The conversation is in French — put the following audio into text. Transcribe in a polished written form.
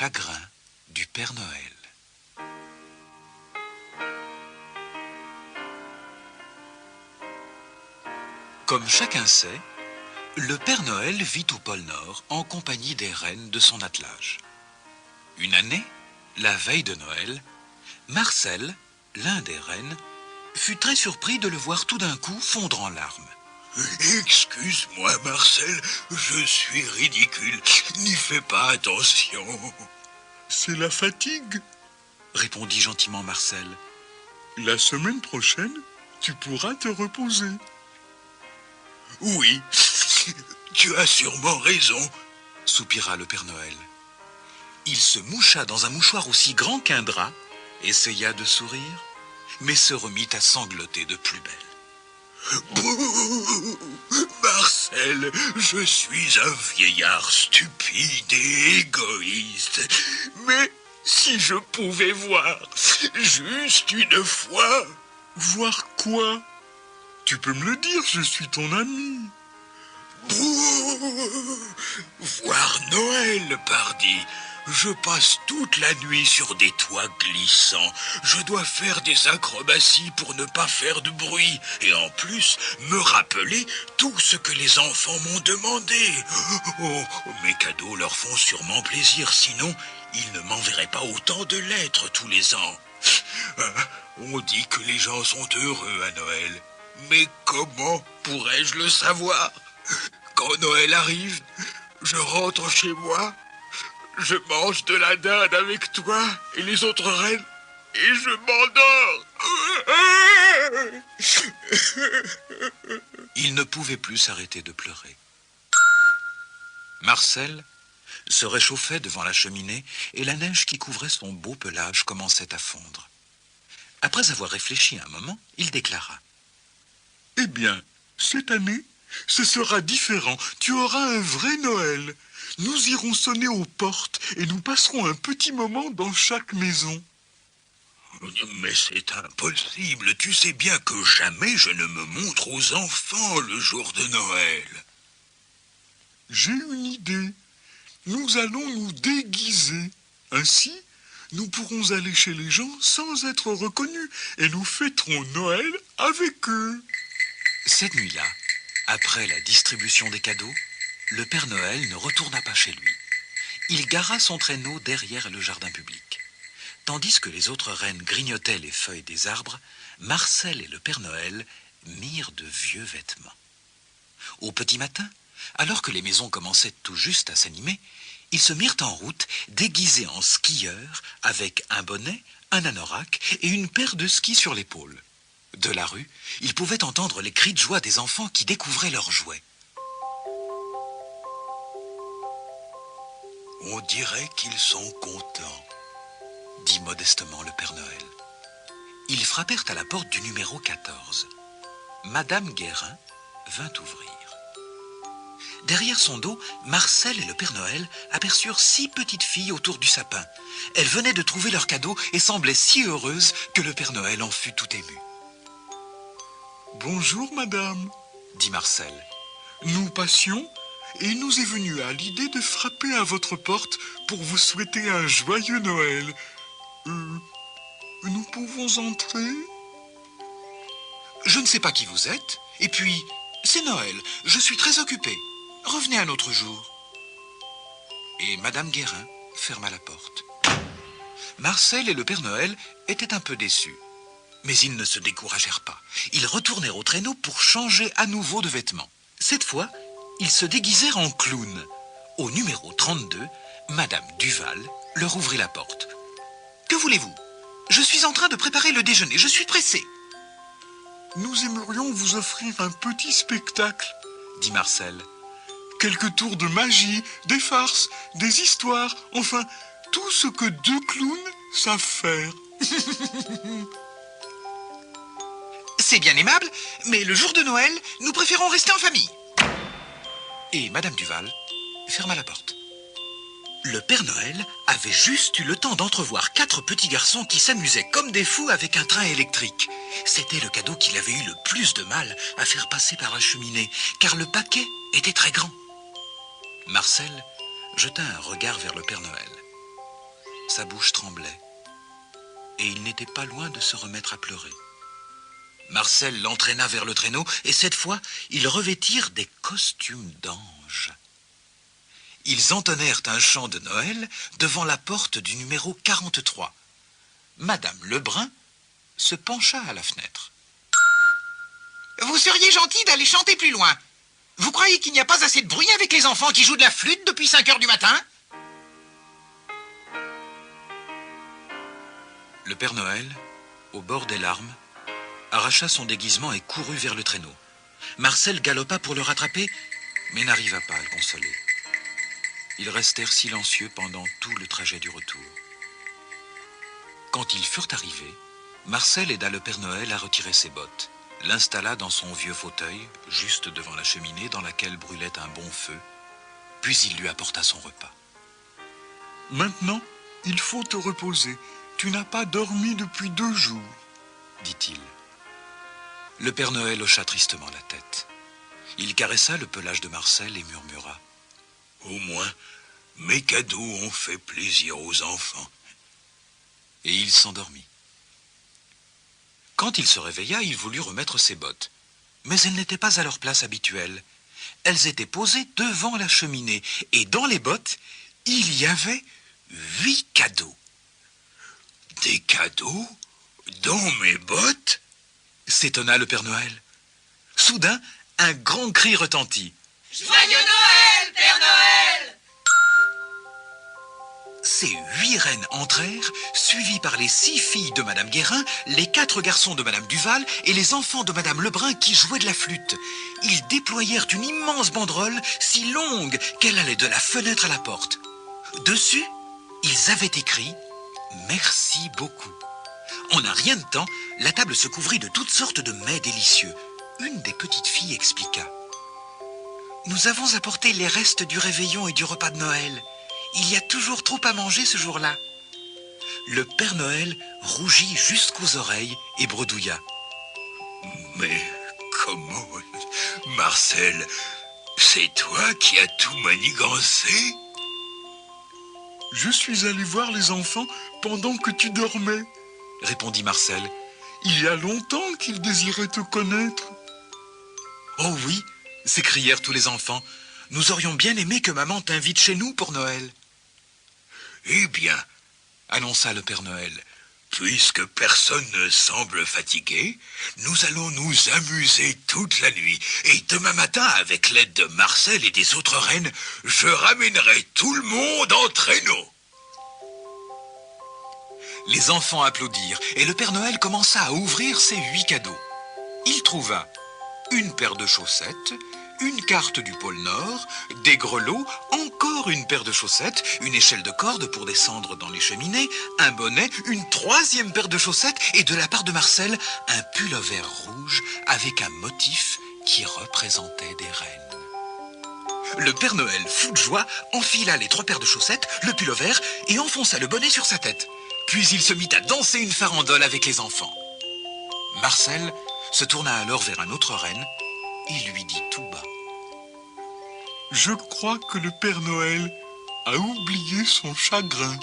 chagrin du Père Noël. Comme chacun sait, le Père Noël vit au pôle Nord en compagnie des reines de son attelage. Une année, la veille de Noël, Marcel, l'un des rennes, fut très surpris de le voir tout d'un coup fondre en larmes. Excuse-moi, Marcel, je suis ridicule. N'y fais pas attention. C'est la fatigue, répondit gentiment Marcel. La semaine prochaine, tu pourras te reposer. Oui, tu as sûrement raison, soupira le Père Noël. Il se moucha dans un mouchoir aussi grand qu'un drap, essaya de sourire, mais se remit à sangloter de plus belle. Bouh, Marcel, je suis un vieillard stupide et égoïste. Mais si je pouvais voir, juste une fois... Voir quoi? Tu peux me le dire, je suis ton ami. Bouh, voir Noël, pardi. Je passe toute la nuit sur des toits glissants. Je dois faire des acrobaties pour ne pas faire de bruit. Et en plus, me rappeler tout ce que les enfants m'ont demandé. Oh, mes cadeaux leur font sûrement plaisir. Sinon, ils ne m'enverraient pas autant de lettres tous les ans. On dit que les gens sont heureux à Noël. Mais comment pourrais-je le savoir? Quand Noël arrive, je rentre chez moi. Je mange de la dinde avec toi et les autres reines et je m'endors. Il ne pouvait plus s'arrêter de pleurer. Marcel se réchauffait devant la cheminée et la neige qui couvrait son beau pelage commençait à fondre. Après avoir réfléchi un moment, il déclara. Eh bien, cette année, ce sera différent. Tu auras un vrai Noël. Nous irons sonner aux portes et nous passerons un petit moment dans chaque maison. Mais c'est impossible. Tu sais bien que jamais je ne me montre aux enfants le jour de Noël. J'ai une idée. Nous allons nous déguiser. Ainsi, nous pourrons aller chez les gens sans être reconnus et nous fêterons Noël avec eux. Cette nuit-là, après la distribution des cadeaux, le Père Noël ne retourna pas chez lui. Il gara son traîneau derrière le jardin public. Tandis que les autres reines grignotaient les feuilles des arbres, Marcel et le Père Noël mirent de vieux vêtements. Au petit matin, alors que les maisons commençaient tout juste à s'animer, ils se mirent en route, déguisés en skieurs, avec un bonnet, un anorak et une paire de skis sur l'épaule. De la rue, ils pouvaient entendre les cris de joie des enfants qui découvraient leurs jouets. On dirait qu'ils sont contents, dit modestement le Père Noël. Ils frappèrent à la porte du numéro 14. Madame Guérin vint ouvrir. Derrière son dos, Marcel et le Père Noël aperçurent 6 petites filles autour du sapin. Elles venaient de trouver leur cadeau et semblaient si heureuses que le Père Noël en fut tout ému. « Bonjour, madame, » dit Marcel. « Nous passions et il nous est venu à l'idée de frapper à votre porte pour vous souhaiter un joyeux Noël. Nous pouvons entrer ?» « Je ne sais pas qui vous êtes, et puis, c'est Noël, je suis très occupé. Revenez un autre jour. » Et Madame Guérin ferma la porte. Marcel et le Père Noël étaient un peu déçus. Mais ils ne se découragèrent pas. Ils retournèrent au traîneau pour changer à nouveau de vêtements. Cette fois, ils se déguisèrent en clowns. Au numéro 32, Madame Duval leur ouvrit la porte. « Que voulez-vous? Je suis en train de préparer le déjeuner, je suis pressé. » « Nous aimerions vous offrir un petit spectacle, » dit Marcel. « Quelques tours de magie, des farces, des histoires, enfin, tout ce que 2 clowns savent faire. » C'est bien aimable, mais le jour de Noël, nous préférons rester en famille. Et Madame Duval ferma la porte. Le Père Noël avait juste eu le temps d'entrevoir 4 petits garçons qui s'amusaient comme des fous avec un train électrique. C'était le cadeau qu'il avait eu le plus de mal à faire passer par la cheminée, car le paquet était très grand. Marcel jeta un regard vers le Père Noël. Sa bouche tremblait. Et il n'était pas loin de se remettre à pleurer. Marcel l'entraîna vers le traîneau et cette fois, ils revêtirent des costumes d'anges. Ils entonnèrent un chant de Noël devant la porte du numéro 43. Madame Lebrun se pencha à la fenêtre. Vous seriez gentil d'aller chanter plus loin. Vous croyez qu'il n'y a pas assez de bruit avec les enfants qui jouent de la flûte depuis 5 heures du matin? Le Père Noël, au bord des larmes, arracha son déguisement et courut vers le traîneau. Marcel galopa pour le rattraper, mais n'arriva pas à le consoler. Ils restèrent silencieux pendant tout le trajet du retour. Quand ils furent arrivés, Marcel aida le Père Noël à retirer ses bottes, l'installa dans son vieux fauteuil, juste devant la cheminée dans laquelle brûlait un bon feu, puis il lui apporta son repas. Maintenant, il faut te reposer. Tu n'as pas dormi depuis 2 jours, dit-il. Le Père Noël hocha tristement la tête. Il caressa le pelage de Marcel et murmura. Au moins, mes cadeaux ont fait plaisir aux enfants. Et il s'endormit. Quand il se réveilla, il voulut remettre ses bottes. Mais elles n'étaient pas à leur place habituelle. Elles étaient posées devant la cheminée. Et dans les bottes, il y avait 8 cadeaux. Des cadeaux? Dans mes bottes? S'étonna le Père Noël. Soudain, un grand cri retentit. Joyeux Noël, Père Noël! Ces 8 reines entrèrent, suivies par les 6 filles de Madame Guérin, les 4 garçons de Madame Duval et les enfants de Madame Lebrun qui jouaient de la flûte. Ils déployèrent une immense banderole si longue qu'elle allait de la fenêtre à la porte. Dessus, ils avaient écrit « Merci beaucoup ». En un rien de temps, la table se couvrit de toutes sortes de mets délicieux. Une des petites filles expliqua. « Nous avons apporté les restes du réveillon et du repas de Noël. Il y a toujours trop à manger ce jour-là. » Le Père Noël rougit jusqu'aux oreilles et bredouilla. « Mais comment, Marcel, c'est toi qui as tout manigancé ?» Je suis allé voir les enfants pendant que tu dormais, répondit Marcel. Il y a longtemps qu'ils désiraient te connaître. Oh oui, s'écrièrent tous les enfants. Nous aurions bien aimé que maman t'invite chez nous pour Noël. Eh bien, annonça le Père Noël, puisque personne ne semble fatigué, nous allons nous amuser toute la nuit. Et demain matin, avec l'aide de Marcel et des autres reines, je ramènerai tout le monde en traîneau. Les enfants applaudirent et le Père Noël commença à ouvrir ses 8 cadeaux. Il trouva une paire de chaussettes, une carte du pôle Nord, des grelots, encore une paire de chaussettes, une échelle de corde pour descendre dans les cheminées, un bonnet, une 3e paire de chaussettes et de la part de Marcel, un pull-over rouge avec un motif qui représentait des reines. Le Père Noël, fou de joie, enfila les 3 paires de chaussettes, le pull-over et enfonça le bonnet sur sa tête. Puis il se mit à danser une farandole avec les enfants. Marcel se tourna alors vers un autre reine et lui dit tout bas. Je crois que le Père Noël a oublié son chagrin.